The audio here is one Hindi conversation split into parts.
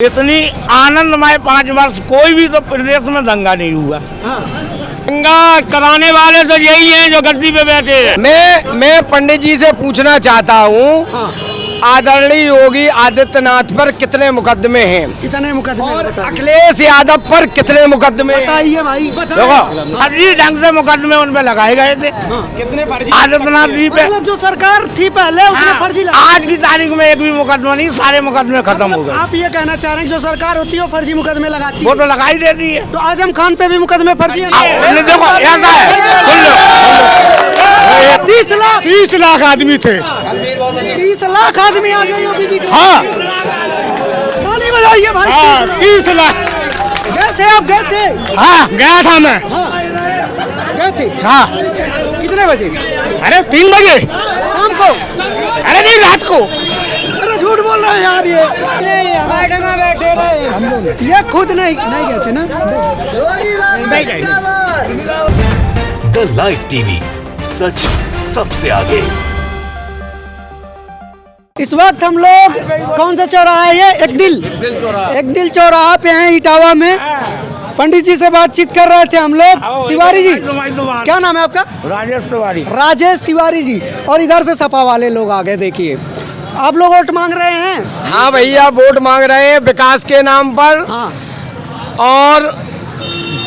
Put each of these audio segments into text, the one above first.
इतनी आनंदमय 5 वर्ष कोई भी तो प्रदेश में दंगा नहीं हुआ। दंगा कराने वाले तो यही हैं जो गद्दी पे बैठे हैं। मैं पंडित जी से पूछना चाहता हूँ, आदरणीय योगी आदित्यनाथ पर कितने मुकदमे हैं? कितने मुकदमे और अखिलेश यादव पर कितने मुकदमे? बताइए भाई, देखो फर्जी ढंग से मुकदमे उन पे लगाए गए थे। कितने फर्जी? आदित्यनाथ जी पे मतलब जो सरकार थी पहले उसने फर्जी लगा। आज की तारीख में एक भी मुकदमा नहीं, सारे मुकदमे खत्म हो गए। आप ये कहना चाह रहे हैं जो सरकार होती है वो फर्जी मुकदमे लगाती वो है? तो लगाई देती है। तो आजम खान पे भी मुकदमे फर्जी हैं। देखो ऐसा है, सुन लो, 30 लाख आदमी थे। 30 लाख आदमी आ गए योगी जी के। हाँ ताली बजाइए भाई। 30 लाख। गए थे आप? गए थे? हाँ गया था मैं। गए थे? हाँ कितने बजे? अरे 3 बजे। शाम को? अरे नहीं, रात को। अरे झूठ बोल रहे हैं यार ये। बैठे रहे। ये खुद नहीं गए थे ना? नहीं गए। द लाइव टीवी, सच सबसे आगे। इस वक्त हम लोग कौन सा चौराहा है ये? एक दिल चौराहा पे हैं इटावा में। पंडित जी से बातचीत कर रहे थे हम लोग। तिवारी जी, क्या नाम है आपका? राजेश तिवारी। राजेश तिवारी जी। और इधर से सपा वाले लोग आ गए। देखिए आप लोग वोट मांग रहे हैं। हाँ भैया, वोट मांग रहे हैं विकास के नाम पर। हाँ। और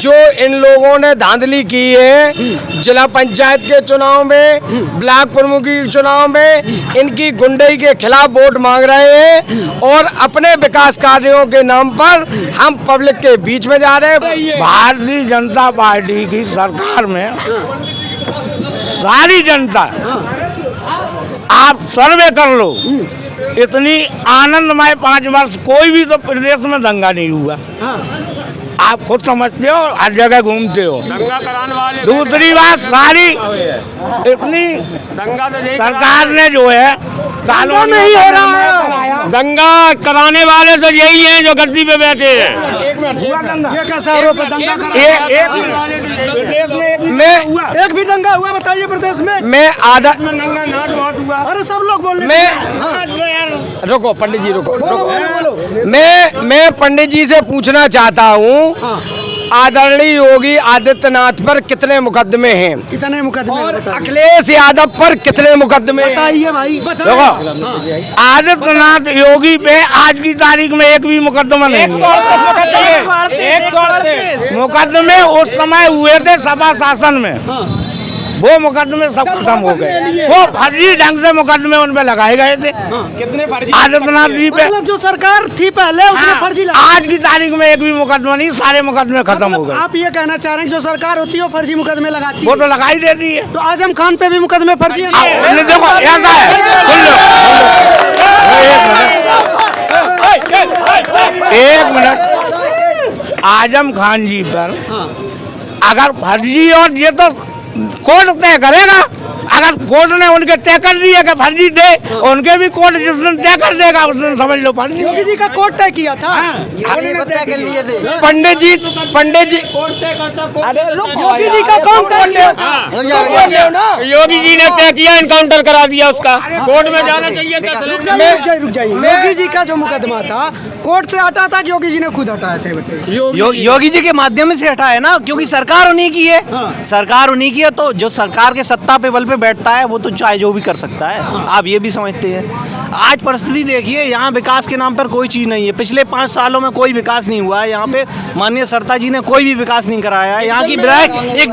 जो इन लोगों ने धांधली की है जिला पंचायत के चुनाव में, ब्लॉक प्रमुख के चुनाव में, इनकी गुंडई के खिलाफ वोट मांग रहे हैं। और अपने विकास कार्यों के नाम पर हम पब्लिक के बीच में जा रहे हैं। भारतीय जनता पार्टी की सरकार में सारी जनता, आप सर्वे कर लो, इतनी आनंदमय 5 वर्ष कोई भी तो प्रदेश में दंगा नहीं हुआ। आप खुद समझते हो, हर जगह घूमते हो। दंगा कराने वाले। दूसरी बात, सारी इतनी दंगा तो सरकार ने जो है कानून नहीं हो रहा है। दंगा कराने वाले तो यही हैं जो गद्दी पे बैठे हैं। ये कैसा आरोप है? दंगा करा? एक भी दंगा हुआ बताइए प्रदेश में? मैं आधा अरे सब लोग बोल रहे मैं रुको पंडित जी, रुको बोलो, बोलो, बोलो। मैं पंडित जी से पूछना चाहता हूँ, आदरणीय योगी आदित्यनाथ पर कितने मुकदमे हैं? कितने मुकदमे? और बताइए। अखिलेश यादव पर कितने मुकदमे हैं? बताइए भाई। देखो आदित्यनाथ योगी पे आज की तारीख में एक भी मुकदमा नहीं है। मुकदमे उस समय हुए थे सपा शासन में, वो मुकदमे सब खत्म हो गए। वो फर्जी ढंग से मुकदमे उन पे लगाए गए थे। कितने फर्जी? आदित्यनाथ जी पे मतलब जो सरकार थी पहले उसने फर्जी लगा। आज की तारीख में एक भी मुकदमा नहीं, सारे मुकदमे खत्म हो गए। आप ये कहना चाह रहे हैं जो सरकार होती है वो फर्जी मुकदमे लगाती वो है? तो लगाई देती है। तो आजम खान पे भी मुकदमे फर्जी हैं? देखो ऐसा है, सुन लो, एक मिनट। आजम खान जी पर अगर फर्जी, और ये तो कोर्ट तय करेगा। अगर कोर्ट ने उनके तय कर दिया कि फर्जी थे, उनके भी कोर्ट जिस दिन तय कर देगा उस दिन समझ लो फर्जी। योगी जी का कोर्ट तय किया था। पंडित जी अरे योगी जी का कौन तय किया? योगी जी ने तय किया, इनकाउंटर करा दिया उसका। कोर्ट में जाना चाहिए था। रुक जाइए। योगी जी का जो मुकदमा था कोर्ट से हटा था कि योगी जी ने खुद हटाए थे? बताइए। योगी जी के माध्यम से हटा है ना, क्योंकि सरकार उन्हीं की है। सरकार उन्हीं की है, तो जो सरकार के सत्ता पे बल पे बैठता है वो तो चाहे जो भी कर सकता है। आप ये भी समझते हैं। आज परिस्थिति देखिए, यहाँ विकास के नाम पर कोई चीज़ नहीं है। पिछले 5 सालों में कोई विकास नहीं हुआ है। यहाँ पे माननीय सरता जी ने कोई भी विकास नहीं कराया है। यहाँ की विधायक एक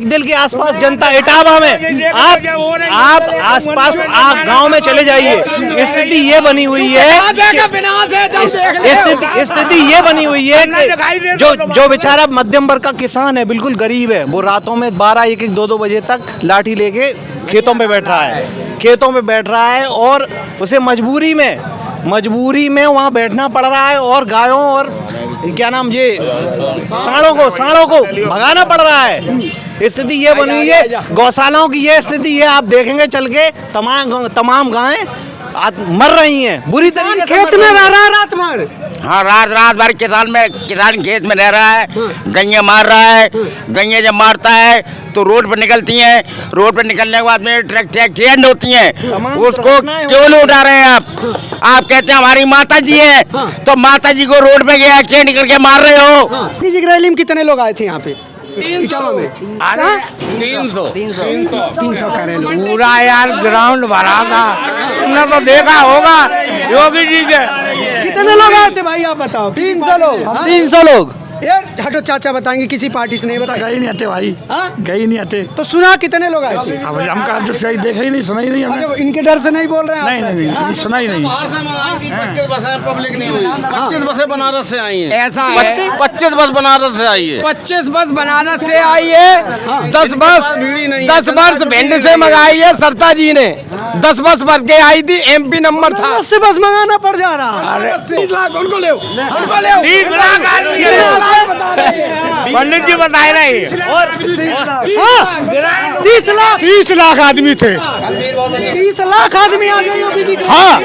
दिल के आसपास जनता इटावा में, आप आसपास गांव में चले जाइए, स्थिति ये बनी हुई है, स्थिति ये बनी हुई है कि जो बेचारा मध्यम वर्ग का किसान है, बिल्कुल गरीब है, वो रातों में 12, 1, 2 बजे तक लाठी लेके खेतों पे बैठ रहा है और उसे मजबूरी में वहाँ बैठना पड़ रहा है। और गायों और क्या नाम ये सांडों को भगाना पड़ रहा है। स्थिति ये बनी हुई है। गौशालाओं की ये स्थिति है, आप देखेंगे चल के तमाम गायें मर रही हैं बुरी तरीके से। खेत में रह रहा है रात भर, हाँ, रात भर किसान खेत में रह रहा है, गैया मार रहा है। गैया जब मारता है तो रोड पर निकलती हैं, रोड पर निकलने के बाद में ट्रक एक्सीडेंट होती हैं, उसको क्यों नहीं उठा रहे हैं आप कहते हैं हमारी माता जी है, तो माता जी को रोड पे गया एक्सीडेंट करके मार रहे हो। पंडित जी की रैली में कितने लोग आए थे यहाँ पे? 300 में। 300 का रैली। पूरा यार ग्राउंड भरा था, तुमने तो देखा होगा योगी जी के। कितने लोग आए थे भाई आप बताओ? 300 लोग। 300 लोग। यार हटो, चाचा बताएंगे किसी पार्टी से नहीं बताया। गए नहीं आते भाई, हाँ? गए ही नहीं आते। तो सुना कितने लोग आए थे? अब हम कहा जो सही देखा ही नहीं, सुना ही नहीं हमें। अच्छा, इनके डर से नहीं बोल रहे हैं नहीं आप? नहीं नहीं, सुना ही नहीं। 25 बसें पब्लिक नहीं हुई, 25 बसें बनारस से आई हैं। ऐसा है 25 बस बनारस से आई है। 25 बस बनारस से आई है, 10 बस भिंड से मंगाई है सरता जी ने। 10 बस भर के आई थी, MP नंबर था। उससे बस मंगाना पड़ जा रहा है। 30 लाख उनको ले 30 लाख आदमी है। पंडित जी बताए रहे 30 लाख आदमी थे। 30 लाख आदमी आ गए योगी जी के। हाँ,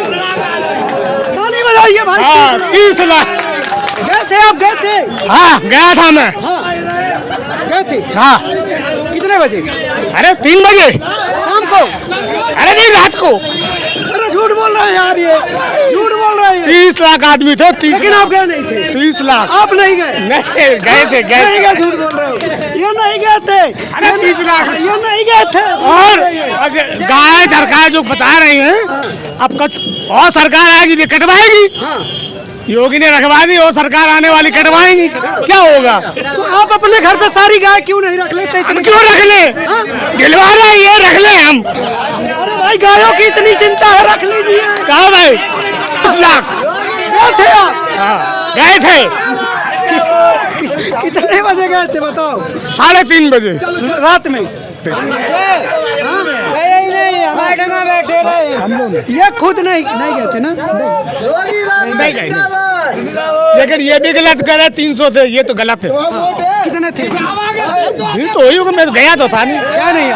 ताली बजाइए भाई। 30 लाख गए थे आप? गए थे? हाँ, गया था मैं। गए थे? हाँ, कितने बजे? अरे 3 बजे शाम को? अरे नहीं, रात को। अरे झूठ बोल रहे हैं यार, ये झूठ बोल रहे हैं। 30 लाख आदमी थे। लेकिन आप गए नहीं थे? 30 लाख आप नहीं गए? नहीं गए थे, नहीं गए, झूठ बोल रहे हो। ये नहीं गए थे। अरे 30 लाख ये नहीं गए थे। और गाय सरकार जो बता रही है, अब कुछ और सरकार आएगी जो कटवाएगी। योगी ने रखवा दी, और सरकार आने वाली कटवाएंगी, क्या होगा? तो आप अपने घर पे सारी गाय क्यों नहीं रख लेते? हम क्यों रख ले? दिलवा रहे हैं, ये रख ले हम। अरे भाई, गायों की इतनी चिंता है, रख लीजिए। कहा भाई? 30 लाख गए थे आप? गए थे। कितने बजे गए थे बताओ? 3:30 बजे रात में। बैठे रहे हम लोग। ये खुद नहीं गए थे ना? नहीं गए, लेकिन ये भी गलत करे। 300 थे, ये तो गलत है। कितने थे? भीड़ तो हुई होगी, मैं तो गया तो था नहीं। क्या नहीं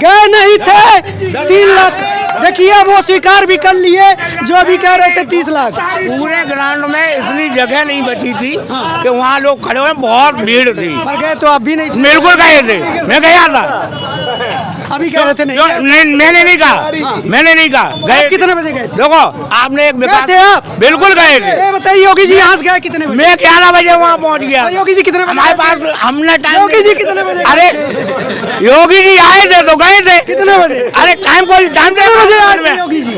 गए नहीं थे? 3 लाख। देखिए, वो स्वीकार भी कर लिए जो भी कह रहे थे। 30 लाख। पूरे ग्राउंड में इतनी जगह नहीं बची थी कि वहाँ लोग खड़े हुए, बहुत भीड़ थी। पर गए तो आप भी नहीं थे? बिल्कुल गए थे, मैं गया था। अभी कह रहे थे नहीं? मैंने नहीं कहा, मैंने नहीं कहा। गए कितने बजे गए थे? देखो, आपने एक गए थे आप? बिल्कुल गए थे। ये बताइए, योगी जी यहाँ से गए कितने बजे? मैं 11 बजे वहाँ पहुँच गया। योगी जी कितने बजे? हमारे पास हमने टाइम। योगी जी कितने बजे? अरे योगी जी आए थे तो गए थे। कितने बजे? अरे टाइम को टाइम कितने बजे आए थे योगी जी?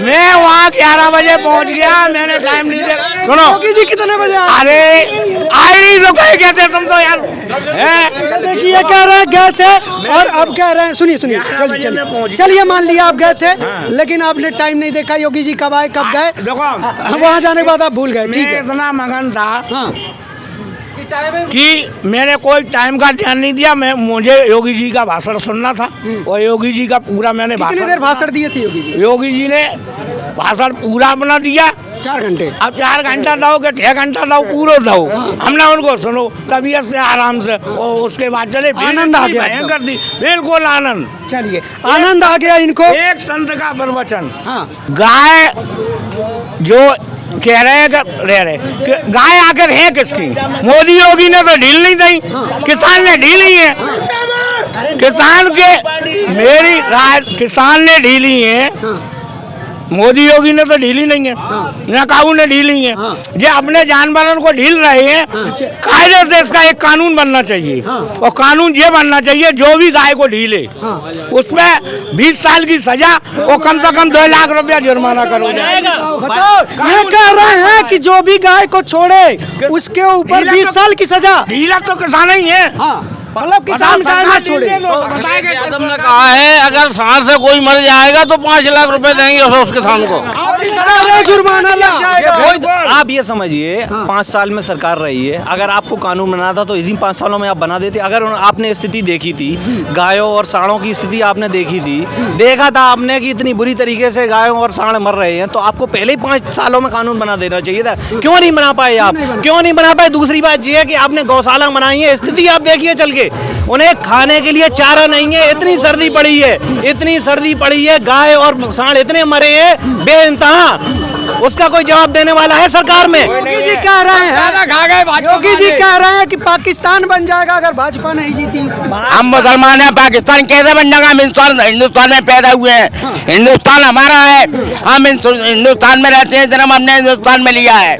मैं वहाँ 11 बजे पहुँच गया, मैंने टाइम नहीं देखा। सुनो, योगी जी कितने बजे आए? अरे आए नहीं तो कहे कैसे तुम तो यार। देखिए, कह रहे हैं गए थे और अब कह रहे हैं। सुनिए चलिए, मान लिया आप गए थे, लेकिन आपने टाइम नहीं देखा योगी जी कब आए कब गए। देखो, वहाँ जाने के बाद आप भूल गए। ठीक है। इतना मगन था हाँ, कि मैंने कोई टाइम का ध्यान नहीं दिया। मुझे योगी जी का भाषण सुनना था, और योगी जी का पूरा मैंने कितनी देर भाषण दिए थे योगी जी? योगी जी ने भाषण पूरा अपना दिया। 4 घंटे। अब 4 घंटा दो कि 6 घंटा दो, पूरा दो। हमने उनको सुनो तबीयत से, आराम से, और उसके बाद चले। आनंद आ गया, भयंकर दी, बिल्कुल आनंद। चलिए, आनंद आ गया इनको। एक संत का प्रवचन। हाँ। गाय जो कह रहे हैं कि गाय आकर है किसकी? मोदी योगी ने तो ढील नहीं दी, किसान ने ढीली है। किसान के, मेरी राय, किसान ने ढीली है, मोदी योगी ने तो ढीली नहीं है, ना काबू ने ढीली है। ये अपने जानवरों को ढील रहे हैं। कायदे से इसका एक कानून बनना चाहिए, और कानून ये बनना चाहिए, जो भी गाय को ढीले उसमें 20 साल की सजा और कम से कम 2 लाख रुपया जुर्माना करो जाएगा। बताओ, ये कह रहे हैं कि जो भी गाय को छोड़े उसके ऊपर 20 साल की सजा। ढीला तो किसान ही है। मतलब किसान गाय ना छोड़े। यादव ने कहा है अगर सांड से कोई मर जाएगा तो 5 लाख रुपए देंगे उस किसान को। जुर्माना लग जाएगा। आप ये समझिए, 5 साल में सरकार रही है। अगर आपको कानून बनाना था तो इसी 5 सालों में आप बना देते। अगर आपने स्थिति देखी थी, गायों और सांडों की स्थिति आपने देखी थी, देखा था आपने कि इतनी बुरी तरीके से गायों और सांड मर रहे हैं, तो आपको पहले ही 5 सालों में कानून बना देना चाहिए था। क्यों नहीं बना पाए आप? क्यों नहीं बना पाए? दूसरी बात ये है कि आपने गौशाला बनाई है, स्थिति आप देखिए चल के, उन्हें खाने के लिए चारा नहीं है। इतनी सर्दी पड़ी है, इतनी सर्दी पड़ी है, गाय और सांड इतने मरे हैं, बेइंतहा कहाँ? उसका कोई जवाब देने वाला है सरकार में? योगी जी कह रहे हैं, योगी जी कह रहे हैं कि पाकिस्तान बन जाएगा अगर भाजपा नहीं जीती। हम मुसलमान हैं, पाकिस्तान कैसे बन जाएगा? हम हिंदुस्तान में पैदा हुए हैं, हिंदुस्तान हमारा है, हम हिंदुस्तान में रहते हैं, जन्म हमने हिंदुस्तान में लिया है,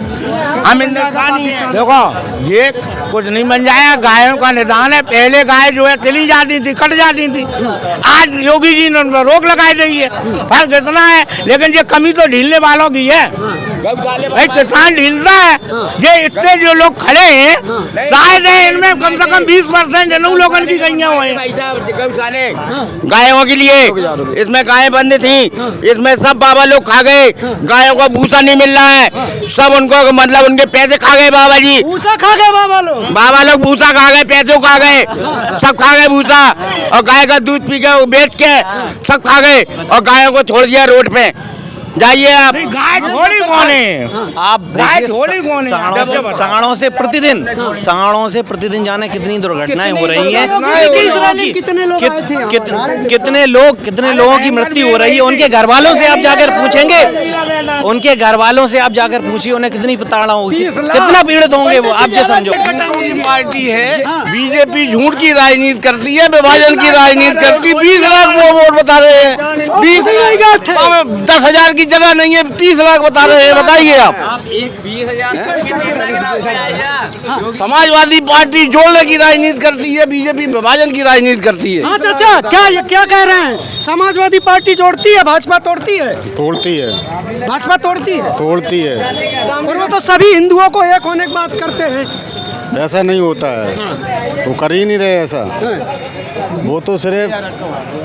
हम हिंदुस्तानी हैं। देखो ये कुछ नहीं बन जाएगा, गायों का निदान है। पहले गाय जो है चली जाती थी, कट जाती थी, आज योगी जी ने उन पर रोक लगाई रही है। फर्क इतना है, लेकिन ये कमी तो ढीलने वालों की है। भाई किसान ढीलता है, ये इतने जो लोग खड़े हैं शायद है इनमें कम से कम 20% जनऊ लोगन की गैया हुए गायों के लिए। इसमें गायें बंद थी, इसमें सब बाबा लोग खा गए, गायों को भूसा नहीं मिल रहा है, सब उनको मतलब उनके पैसे खा गए बाबा जी। भूसा खा गए बाबा लोग भूसा खा गए, पैसे खा गए, सब खा गए भूसा, और गाय का दूध पी के बेच के सब खा गए, और गायों को छोड़ दिया रोड पे। जाइए आप, गाय छोड़ी कौन है? आप गाय छोड़ी कौन है? सांडों से प्रतिदिन जाने कितनी दुर्घटनाएं हो रही हैं, कितने लोग आए थे यहाँ पर? कितने लोगों की मृत्यु हो रही है। उनके घर वालों से आप जाकर पूछेंगे, उनके घर वालों से आप जाकर पूछिए उन्हें कितनी प्रताड़ना होगी, कितना पीड़ित होंगे वो, आप जो समझो। पार्टी है, बीजेपी झूठ की राजनीति करती है, विभाजन की राजनीति करती है। 20 लाख वो वोट बता रहे हैं, 10,000 की जगह नहीं है, 30 लाख बता रहे हैं। बताइए आप 20,000 समाजवादी पार्टी जोड़ने की राजनीति करती है, बीजेपी विभाजन की राजनीति करती है। हाँ चाचा, क्या कह रहे हैं? समाजवादी पार्टी जोड़ती है, भाजपा तोड़ती है? तोड़ती है, भाजपा तोड़ती है, तोड़ती है। और वो तो सभी हिंदुओं को एक होने की बात करते हैं। ऐसा नहीं होता है, वो कर ही नहीं रहे ऐसा। वो तो सिर्फ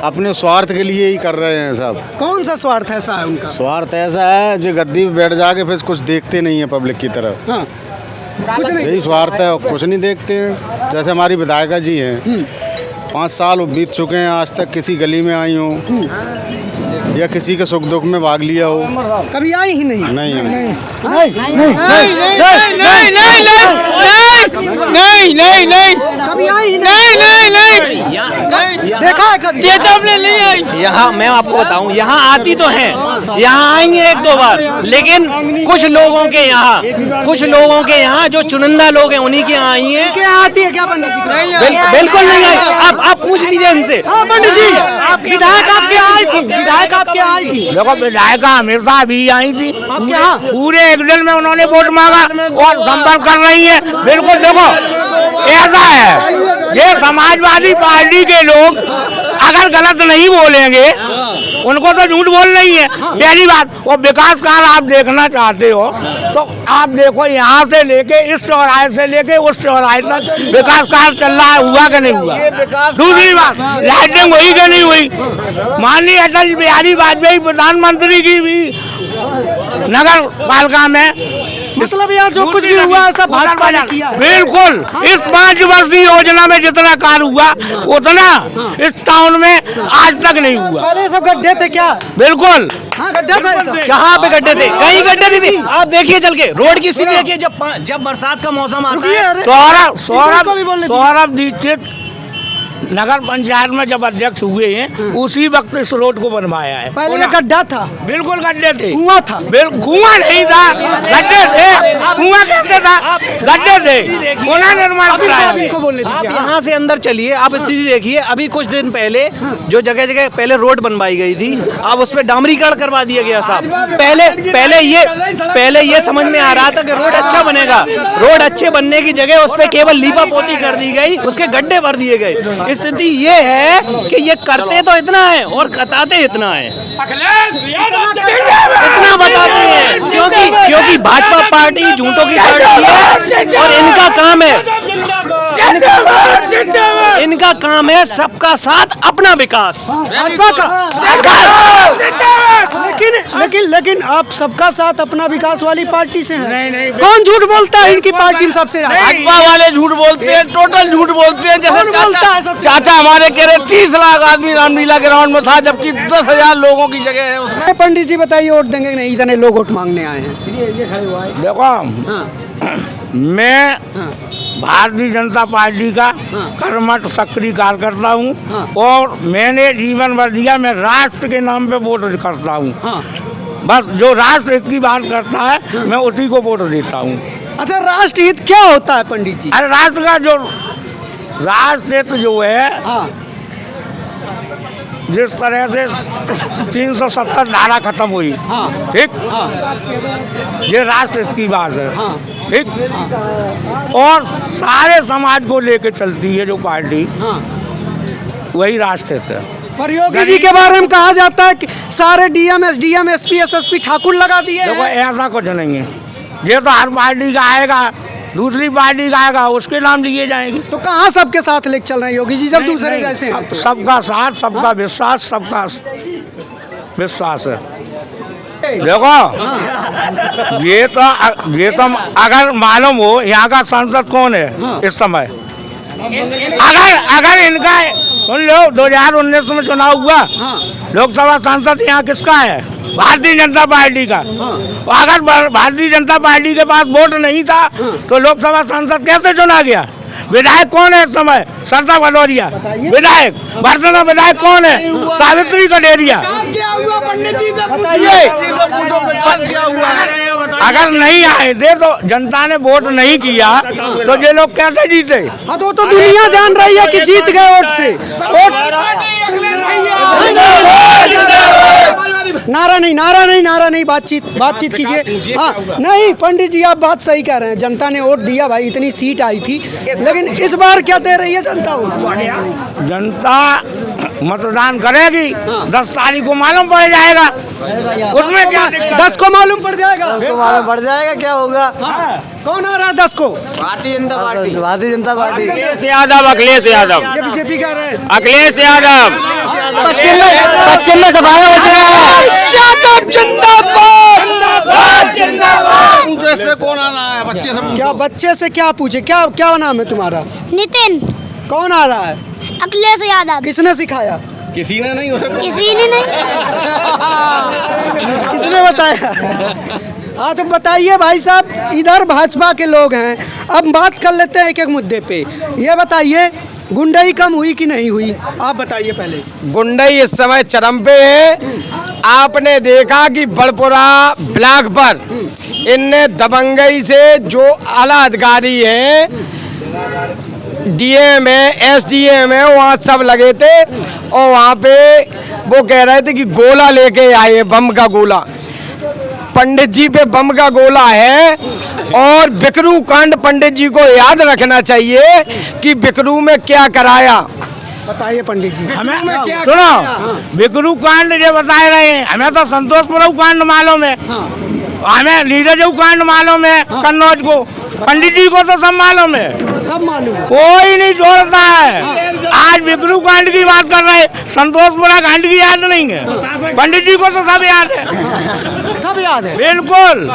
अपने स्वार्थ के लिए ही कर रहे हैं सब। कौन सा स्वार्थ ऐसा है उनका? स्वार्थ ऐसा है जो गद्दी पे बैठ जाके फिर कुछ देखते नहीं है पब्लिक की तरफ। हाँ, कुछ नहीं, यही स्वार्थ है, कुछ नहीं देखते हैं। जैसे हमारी विधायिका जी हैं, 5 साल बीत चुके हैं, आज तक किसी गली में आई हो या किसी के सुख दुख में भाग लिया हो, कभी आई ही नहीं। नहीं है। नहीं नहीं, कभी आई ही नहीं। देखा है कभी? चेतावनी नहीं आई। यहाँ मैं आपको बताऊं, यहाँ आती तो हैं, यहाँ आएंगे 1-2 बार, लेकिन कुछ लोगों के यहाँ जो चुनिंदा लोग हैं उन्हीं के यहाँ आई हैं। क्या आती है क्या पंडित जी? बिल्कुल नहीं आई। आप पूछ लीजिए इनसे। हाँ पंडित जी, विधायक आपके आई थी, विधायक आपके आई थी। देखो विधायिका हमेशा भी आई थी, आपके यहाँ पूरे 1 दिन में उन्होंने वोट मांगा और संपर्क कर रही है। बिल्कुल देखो ऐसा है, ये समाजवादी पार्टी के लोग अगर गलत नहीं बोलेंगे, उनको तो झूठ बोलना ही है पहली बात। और विकास कार्य आप देखना चाहते हो तो आप देखो, यहाँ से लेके इस चौराहे से लेके उस चौराहे तक विकास कार्य चल रहा है, हुआ कि नहीं हुआ? दूसरी बात, लाइटिंग हुई कि नहीं हुई? माननीय अटल बिहारी वाजपेयी प्रधानमंत्री की भी नगर पालिका में मतलब यार जो कुछ भी हुआ है सब भाजपा ने किया है। बिल्कुल, इस 5 वर्षीय योजना में जितना कार्य हुआ उतना इस टाउन में आज तक नहीं हुआ। पहले सब गड्ढे थे क्या? बिल्कुल, हाँ गड्ढा था सब। कहाँ पे गड्ढे थे? कहीं गड्ढे नहीं थे। आप देखिए चल के रोड की स्थिति देखिए, जब बरसात का मौसम आता है। सौरभ दीक्षित नगर पंचायत में जब अध्यक्ष हुए हैं उसी वक्त इस रोड को बनवाया है। पहले गड्ढा था, बिल्कुल गड्ढे थे, कुआं था, कुआं नहीं था, गड्ढे थे, कुआं कैसे था? गड्ढे थे, पुनः निर्माण कराया। आप यहाँ से अंदर चलिए, आप स्थिति देखिए। अभी कुछ दिन पहले जो जगह जगह पहले रोड बनवाई गई थी, अब उसपे डामरीकरण करवा दिया गया साहब। पहले ये समझ में आ रहा था कि रोड अच्छा बनेगा, रोड अच्छे बनने की जगह उस पर केवल लीपा पोती कर दी गई, उसके गड्ढे भर दिए गए। स्थिति ये है कि ये करते तो इतना है और कताते इतना है, इतना बताते हैं, क्योंकि भाजपा पार्टी झूठों की पार्टी है और इनका काम है सबका साथ अपना विकास। लेकिन आप सबका साथ अपना विकास वाली पार्टी से हैं। नहीं, कौन झूठ बोलता है इनकी पार्टी में सबसे ज्यादा? भाजपा वाले झूठ बोलते हैं, टोटल झूठ बोलते हैं। कौन बोलता है सबसे? चाचा हमारे कह रहे 30 लाख आदमी रामलीला ग्राउंड में था, जबकि 10,000 लोगों की जगह है उसमें। पंडित जी बताइए, वोट देंगे कि नहीं? इतने लोग वोट मांगने आए हैं। देखो मैं भारतीय जनता पार्टी का कर्मठ सक्रिय कार्यकर्ता हूँ और मैंने जीवन भर दिया, मैं राष्ट्र के नाम पे वोट करता हूँ। बस जो राष्ट्र हित की बात करता है मैं उसी को वोट देता हूँ। अच्छा, राष्ट्रहित क्या होता है पंडित जी? अरे राष्ट्र का जो राष्ट्र हित जो है, हाँ, जिस तरह से 370 धारा खत्म हुई, हाँ, ठीक, हाँ, ये राष्ट्र हित की बात है, हाँ, ठीक। और सारे समाज को लेके चलती है जो पार्टी, हाँ। वही राष्ट्र हित है। पर योगी जी के बारे में कहा जाता है कि सारे DM, SDM, SP, SSP Thakur लगा दिए देखो हैं। ऐसा कुछ नहीं है, ये तो हर पार्टी का आएगा, दूसरी पार्टी का आएगा, उसके नाम लिए जाएंगे। तो कहाँ सबके साथ लेके चल रहे हैं योगी जी जब दूसरे जैसे हैं? सबका साथ, सबका विश्वास, सबका विश्वास है। देखो ये तो अगर मालूम हो यहाँ का सांसद कौन है इस समय, अगर इनका सुन लो 2019 में चुनाव हुआ, लोकसभा सांसद यहाँ किसका है? भारतीय जनता पार्टी का। अगर भारतीय जनता पार्टी के पास वोट नहीं था तो लोकसभा सांसद कैसे चुना गया? विधायक कौन है इस समय? सरदार भदौरिया विधायक। वर्तमान विधायक कौन है? सावित्री कटेरिया। अगर नहीं आए थे तो जनता ने वोट नहीं किया तो ये लोग कैसे जीते? हाँ, तो दुनिया जान रही है कि जीत गए वोट से। नारा नहीं, बातचीत कीजिए। हाँ, नहीं पंडित जी, आप बात सही कह रहे हैं, जनता ने वोट दिया भाई, इतनी सीट आई थी, लेकिन इस बार क्या दे रही है जनता वोट? जनता मतदान करेगी, 10 तारीख को मालूम पड़ जाएगा, उसमें क्या 10 को मालूम पड़ जाएगा? मालूम पड़ जाएगा क्या होगा। कौन आ रहा है 10 को? भारतीय जनता पार्टी। अखिलेश यादव ये बीजेपी कह रहे हैं। अखिलेश यादव। पश्चिम में सफाया हो चुका है। कौन आना है? बच्चे सब क्या बच्चे से क्या पूछे? क्या नाम है तुम्हारा? नितिन। कौन आ रहा है? अखिलेश यादव। किसने सिखाया? किसी ने नहीं हो सकता। किसी ने नहीं। किसने बताया? हाँ, तो बताइए भाई साहब, इधर भाजपा के लोग हैं, अब बात कर लेते हैं एक एक मुद्दे पे। ये बताइए, गुंडाई कम हुई कि नहीं हुई? आप बताइए पहले। गुंडाई इस समय चरम पे है। आपने देखा कि बड़पुरा ब्लॉक पर इनने दबंगई से जो आला अधिकारी हैं, डीएम है, एसडीएम है, वहाँ सब लगे थे और वहाँ पे वो कह रहे थे कि गोला लेके आए, बम का गोला। पंडित जी पे बम का गोला है। और बिकरू कांड पंडित जी को याद रखना चाहिए कि बिकरू में क्या कराया। बताइए पंडित जी। हमें सुनो, बिकरू कांड जो बता रहे हैं, हमें तो संतोषपुर कांड मालूम है, हमें नीरज कांड मालूम है, कन्नौज को। पंडित जी को तो सब मालूम है, सब मालूम है, कोई नहीं छोड़ता है। आज बिकरू कांड की बात कर रहे हैं, संतोषपुरा कांड की याद नहीं है, पंडित जी को तो सब याद है, सब याद है। बिल्कुल।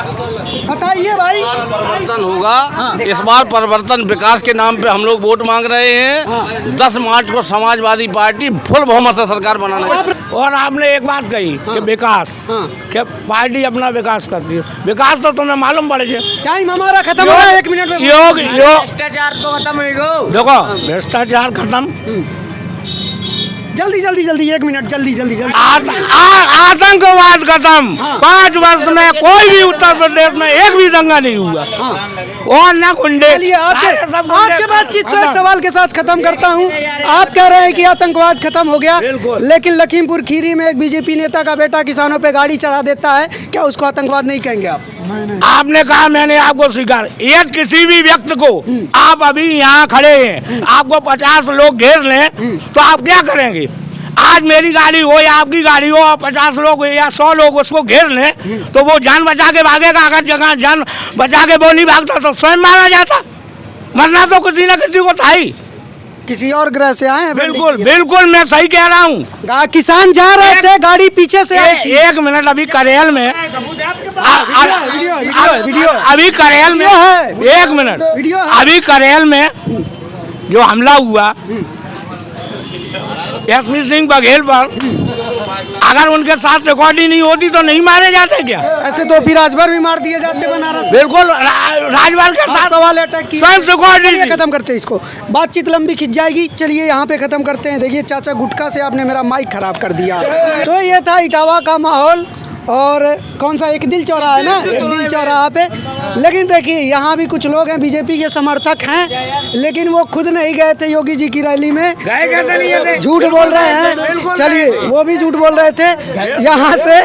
बताइए भाई। परिवर्तन होगा इस बार। परिवर्तन विकास के नाम पे हम लोग वोट मांग रहे हैं। 10 मार्च को समाजवादी पार्टी फुल बहुमत से सरकार बनाना। और आपने एक बात कही कि विकास, कि पार्टी अपना विकास करती है। विकास तो तुम्हें मालूम पड़े। टाइम हमारा खत्म हो रहा है, 1 मिनट में। योग भ्रष्टाचार तो खत्म हो। देखो, भ्रष्टाचार खत्म, जल्दी 1 मिनट, जल्दी। आतंकवाद खत्म। 5 वर्ष में कोई भी उत्तर प्रदेश में एक भी दंगा नहीं हुआ। और न गुंडे। आपके बातचीत को एक सवाल के साथ खत्म करता हूं। आप कह रहे हैं कि आतंकवाद खत्म हो गया, लेकिन लखीमपुर खीरी में एक बीजेपी नेता का बेटा किसानों पे गाड़ी चढ़ा देता है, क्या उसको आतंकवाद नहीं कहेंगे आप? आपने कहा, मैंने आपको स्वीकार। यदि किसी भी व्यक्ति को आप अभी यहाँ खड़े हैं, आपको 50 लोग घेर लें तो आप क्या करेंगे? आज मेरी गाड़ी हो या आपकी गाड़ी हो और 50 लोग या 100 लोग उसको घेर लें तो वो जान बचा के भागेगा। अगर जगह जान बचा के वो नहीं भागता तो स्वयं मारा जाता। मरना तो किसी न किसी को था ही। किसी और ग्रह से आए हैं? बिल्कुल मैं सही कह रहा हूँ। किसान जा रहे थे, गाड़ी पीछे से आई थी। 1 मिनट, अभी करेल में वीडियो अभी करेल में 1 मिनट, अभी करेल में जो हमला हुआ एसपी सिंह बघेल पर, अगर उनके साथ रिकॉर्डिंग नहीं होती तो नहीं मारे जाते क्या? ऐसे तो फिर राजभर भी मार दिए जाते बनारस। बिल्कुल, राजभर के साथ अटैक की। स्वयं रिकॉर्डिंग। खत्म करते हैं इसको, बातचीत लंबी खिंच जाएगी। चलिए यहाँ पे खत्म करते हैं। देखिए चाचा, गुटखा से आपने मेरा माइक खराब कर दिया। तो ये था इटावा का माहौल। और कौन सा एक दिल चौराहा है ना, एक दिल चौराहा पे। लेकिन देखिए यहाँ भी कुछ लोग हैं बीजेपी के समर्थक हैं, लेकिन वो खुद नहीं गए थे योगी जी की रैली में, झूठ बोल रहे हैं। चलिए वो भी झूठ बोल रहे थे। यहाँ से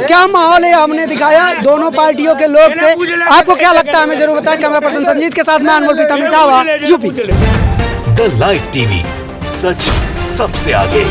क्या माहौल है हमने दिखाया, दोनों पार्टियों के लोग थे। आपको क्या लगता है हमें जरूर बताएं। कैमरा पर्सन संजीत के साथ मैं Anmol Pritam Etawah, UP. The live TV, सच सबसे आगे।